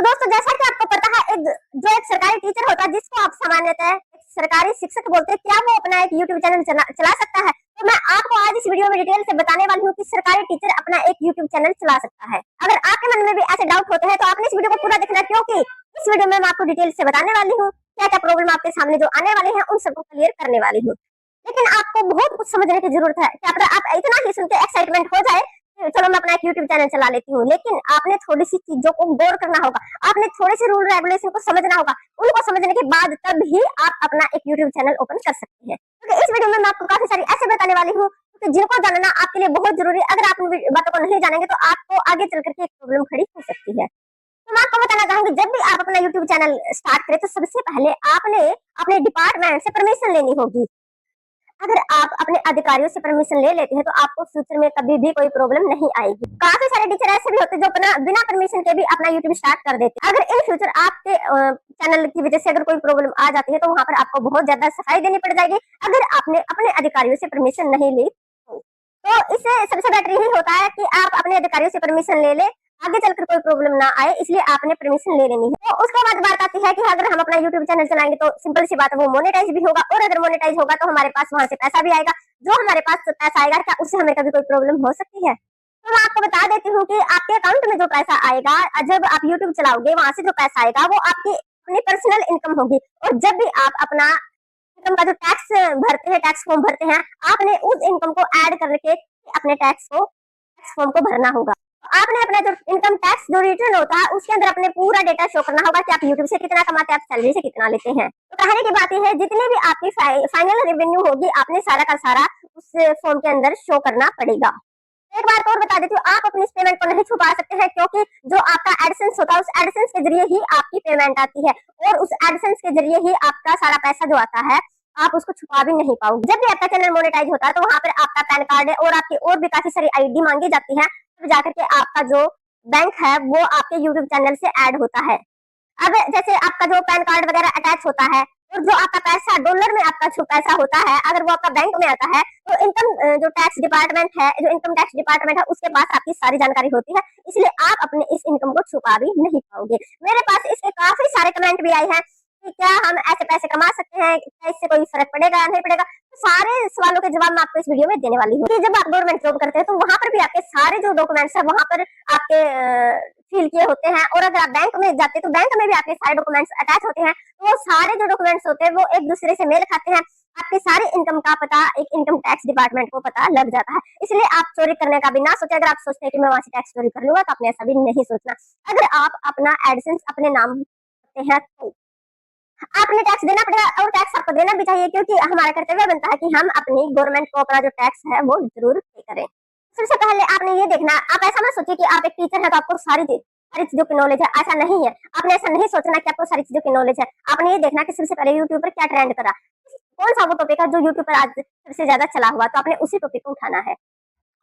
दोस्तों जैसा कि आपको पता है एक सरकारी टीचर होता है जिसको आप सामान्यतः एक सरकारी शिक्षक बोलते हैं, क्या वो अपना एक यूट्यूब चैनल चला सकता है? तो मैं आपको आज इस वीडियो में डिटेल से बताने वाली हूँ कि सरकारी टीचर अपना एक यूट्यूब चैनल चला सकता है। अगर आपके मन में भी ऐसे डाउट होते हैं तो आपने इस वीडियो को पूरा देखना, क्योंकि इस वीडियो में मैं आपको डिटेल से बताने वाली हूँ क्या क्या प्रॉब्लम आपके सामने जो आने वाले हैं उन सबको क्लियर करने वाली हूँ। लेकिन आपको बहुत कुछ समझने की जरूरत है। क्या पता आप इतना ही सुन के एक्साइटमेंट हो जाए चलो मैं अपना एक यूट्यूब चैनल चला लेती हूँ, लेकिन आपने थोड़ी सी चीजों को गौर करना होगा, आपने थोड़े से रूल रेगुलेशन को समझना होगा। उनको समझने के बाद तब ही आप अपना एक यूट्यूब चैनल ओपन कर सकते हैं। क्योंकि इस वीडियो में मैं आपको काफी सारी ऐसे बताने वाली हूँ तो जिनको जानना आपके लिए बहुत जरूरी है। अगर आप उन बातों को नहीं जानेंगे तो आपको आगे चल करके एक प्रॉब्लम खड़ी हो सकती है। तो मैं आपको बताना चाहूंगी, जब भी आप अपना यूट्यूब चैनल स्टार्ट करें तो सबसे पहले आपने अपने डिपार्टमेंट से परमिशन लेनी होगी। अगर आप अपने अधिकारियों से परमिशन ले लेते हैं तो आपको फ्यूचर में कभी भी कोई प्रॉब्लम नहीं आएगी। काफी सारे टीचर ऐसे भी होते हैं जो अपना बिना परमिशन के भी अपना यूट्यूब स्टार्ट कर देते हैं। अगर इन फ्यूचर आपके चैनल की वजह से अगर कोई प्रॉब्लम आ जाती है तो वहां पर आपको बहुत ज्यादा सफाई देनी पड़ जाएगी, अगर आपने अपने अधिकारियों से परमिशन नहीं ली तो इससे सबसे बेटर यही होता है कि आप अपने अधिकारियों से परमिशन ले ले, आगे चलकर कोई प्रॉब्लम ना आए, इसलिए आपने परमिशन ले लेनी है। तो उसके बाद बात आती है कि अगर हम अपना यूट्यूब चैनल चलाएंगे तो सिंपल सी बात है वो मोनेटाइज भी होगा, और अगर मोनेटाइज होगा तो हमारे पास वहां से पैसा भी आएगा। जो हमारे पास पैसा आएगा क्या उससे हमें कभी कोई प्रॉब्लम हो सकती है? तो मैं आपको बता देती हूँ कि आपके अकाउंट में जो पैसा आएगा, जब आप यूट्यूब चलाओगे वहां से जो पैसा आएगा वो आपकी अपनी पर्सनल इनकम होगी। और जब भी आप अपना इनकम का जो टैक्स भरते हैं, टैक्स फॉर्म भरते हैं, आपने उस इनकम को ऐड करके अपने टैक्स फॉर्म को भरना होगा। आपने अपना जो इनकम टैक्स जो रिटर्न होता है उसके अंदर अपने पूरा डेटा शो करना होगा कि आप यूट्यूब से कितना कमाते हैं, आप सैलरी से कितना लेते हैं। तो कहने की बात यह है, जितनी भी आपकी फाइनल रेवेन्यू होगी आपने सारा का सारा उस फॉर्म के अंदर शो करना पड़ेगा। एक बार और बता देती हूँ, आप अपनी इस पेमेंट को नहीं छुपा सकते हैं, क्योंकि जो आपका एडसेंस होता है उस एडसेंस के जरिए ही आपकी पेमेंट आती है, और उस एडसेंस के जरिए ही आपका सारा पैसा जो आता है आप उसको छुपा भी नहीं पाओगे। जब भी आपका चैनल मोनेटाइज होता है तो वहां पर आपका पैन कार्ड है और आपकी और भी काफी सारी आईडी मांगी जाती है, तब जाकर के आपका जो बैंक है वो आपके यूट्यूब चैनल से ऐड होता है। अब जैसे आपका जो पैन कार्ड वगैरह अटैच होता है और जो आपका पैसा डॉलर में आपका जो पैसा होता है अगर वो आपका बैंक में आता है तो इनकम जो टैक्स डिपार्टमेंट है, जो इनकम टैक्स डिपार्टमेंट है उसके पास आपकी सारी जानकारी होती है, इसलिए आप अपने इस इनकम को छुपा भी नहीं पाओगे। मेरे पास इसके काफी सारे कमेंट भी आए हैं कि क्या हम ऐसे पैसे कमा सकते हैं, क्या इससे कोई फर्क पड़ेगा नहीं पड़ेगा। तो सारे सवालों के जवाब मैं आपको इस वीडियो में देने वाली हूँ। जब आप गवर्नमेंट जॉब करते हैं तो वहां पर भी आपके सारे जो डॉक्यूमेंट्स है वहां पर आपके फिल किए होते हैं, और अगर आप बैंक में जाते हैं तो बैंक में भी आपके सारे डॉक्यूमेंट्स अटैच होते हैं। तो वो सारे जो डॉक्यूमेंट्स होते हैं वो एक दूसरे से मेल खाते हैं, आपके सारे इनकम का पता एक इनकम टैक्स डिपार्टमेंट को पता लग जाता है। इसलिए आप चोरी करने का भी ना सोचे। अगर आप सोचते हैं कि मैं वहां से टैक्स चोरी कर लूंगा तो आपने ऐसा भी नहीं सोचना। अगर आप अपना एडसेंस अपने नाम करते हैं तो आपने टैक्स देना पड़ेगा, और टैक्स आपको देना भी चाहिए, क्योंकि हमारा कर्तव्य बनता है कि हम अपनी गवर्नमेंट को अपना जो टैक्स है वो जरूर पे करें। सबसे पहले आपने ये देखना, आप ऐसा मत सोचिए कि आप एक टीचर है तो आपको सारी चीजों की नॉलेज है, ऐसा नहीं है। आपने ऐसा नहीं सोचना कि आपको सारी चीजों की नॉलेज है। आपने ये देखना कि सबसे पहले यूट्यूब पर क्या ट्रेंड करा, कौन सा वो टॉपिक है जो यूट्यूब पर आज सबसे ज्यादा चला हुआ, तो आपने उसी टॉपिक को उठाना है।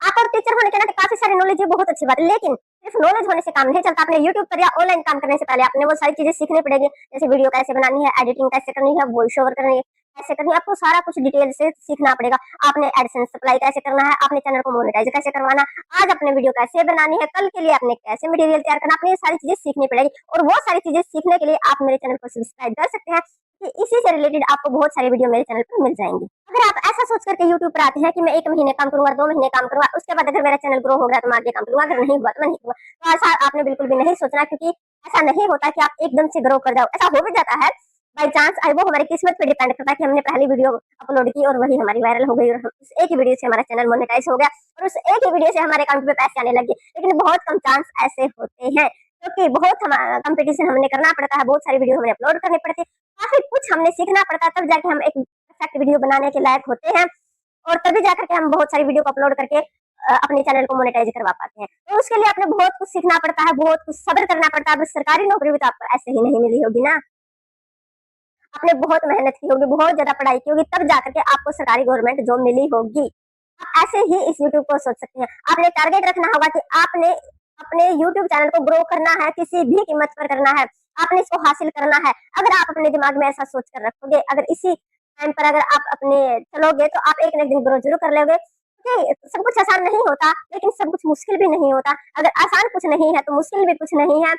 आप और टीचर होने के नाते काफी सारी नॉलेज है, बहुत अच्छी बात है, लेकिन सिर्फ नॉलेज होने से काम नहीं चलता। आपने यूट्यूब पर या ऑनलाइन काम करने से पहले आपने वो सारी चीजें सीखनी पड़ेगी, जैसे वीडियो कैसे बनानी है, एडिटिंग कैसे करनी है, वॉइस ओवर करनी है कैसे करनी है, आपको सारा कुछ डिटेल से सीखना पड़ेगा। आपने एडसेंस सप्लाई कैसे करना है, आपने चैनल को मोनेटाइज कैसे करवाना, आज अपने वीडियो कैसे बनानी है, कल के लिए आपने कैसे मटेरियल तैयार करना, आपने ये सारी चीजें सीखनी पड़ेगी। और वो सारी चीजें सीखने के लिए आप मेरे चैनल को सब्सक्राइब कर सकते हैं कि इसी से रिलेटेड आपको बहुत सारी वीडियो मेरे चैनल पर मिल जाएंगी। अगर आप ऐसा सोच करके यूट्यूब पर आते हैं कि मैं 1 महीने काम करूंगा, 2 महीने काम करूंगा, उसके बाद अगर मेरा चैनल ग्रो हो गया तो मैं आगे काम करूंगा, अगर नहीं हुआ तो मैं नहीं करूंगा, तो ऐसा आपने बिल्कुल भी नहीं सोचना, क्योंकि ऐसा नहीं होता कि आप एकदम से ग्रो कर जाओ। ऐसा हो भी जाता है बाई चांस, वो हमारी किस्मत पे डिपेंड करता है कि हमने पहली वीडियो अपलोड की और वही हमारी वायरल हो गई और उस एक ही वीडियो से हमारा चैनल मोनेटाइज हो गया और उस एक ही वीडियो से हमारे अकाउंट में पैसे आने लगे। लेकिन बहुत कम चांस ऐसे होते हैं, क्योंकि बहुत कंपटीशन हमने करना पड़ता है, बहुत सारी वीडियो हमें अपलोड करनी पड़ती है, काफी कुछ हमने सीखना पड़ता है, तब जाके हम एक परफेक्ट वीडियो बनाने के लायक होते हैं, और तभी जाकर के हम बहुत सारी वीडियो को अपलोड करके अपने चैनल को मोनेटाइज करवा पाते हैं। तो उसके लिए आपने बहुत कुछ सीखना पड़ता है, बहुत कुछ सब्र करना पड़ता है। अब सरकारी नौकरी भी तो आपको ऐसे ही नहीं मिली होगी ना, आपने बहुत मेहनत की होगी, बहुत ज्यादा पढ़ाई की होगी, तब जाकर के आपको सरकारी गवर्नमेंट जॉब मिली होगी। आप ऐसे ही इस यूट्यूब को सोच सकते हैं। आपने टारगेट रखना होगा कि आपने अपने यूट्यूब चैनल को ग्रो करना है, किसी भी कीमत पर करना है, आपने इसको हासिल करना है। अगर आप अपने दिमाग में ऐसा सोच कर रखोगे, अगर इसी टाइम पर अगर आप अपने चलोगे तो आप एक न एक दिन ग्रो जरूर कर लोगे। सब कुछ आसान नहीं होता, लेकिन सब कुछ मुश्किल भी नहीं होता। अगर आसान कुछ नहीं है तो मुश्किल भी कुछ नहीं है।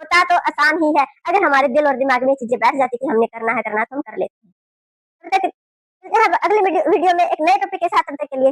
होता तो आसान ही है, अगर हमारे दिल और दिमाग में ये चीजें बैठ जाती कि हमने करना है तो हम कर लेते हैं। तब तक मिलते हैं अगले वीडियो में एक नए टॉपिक के साथ, तब तक के लिए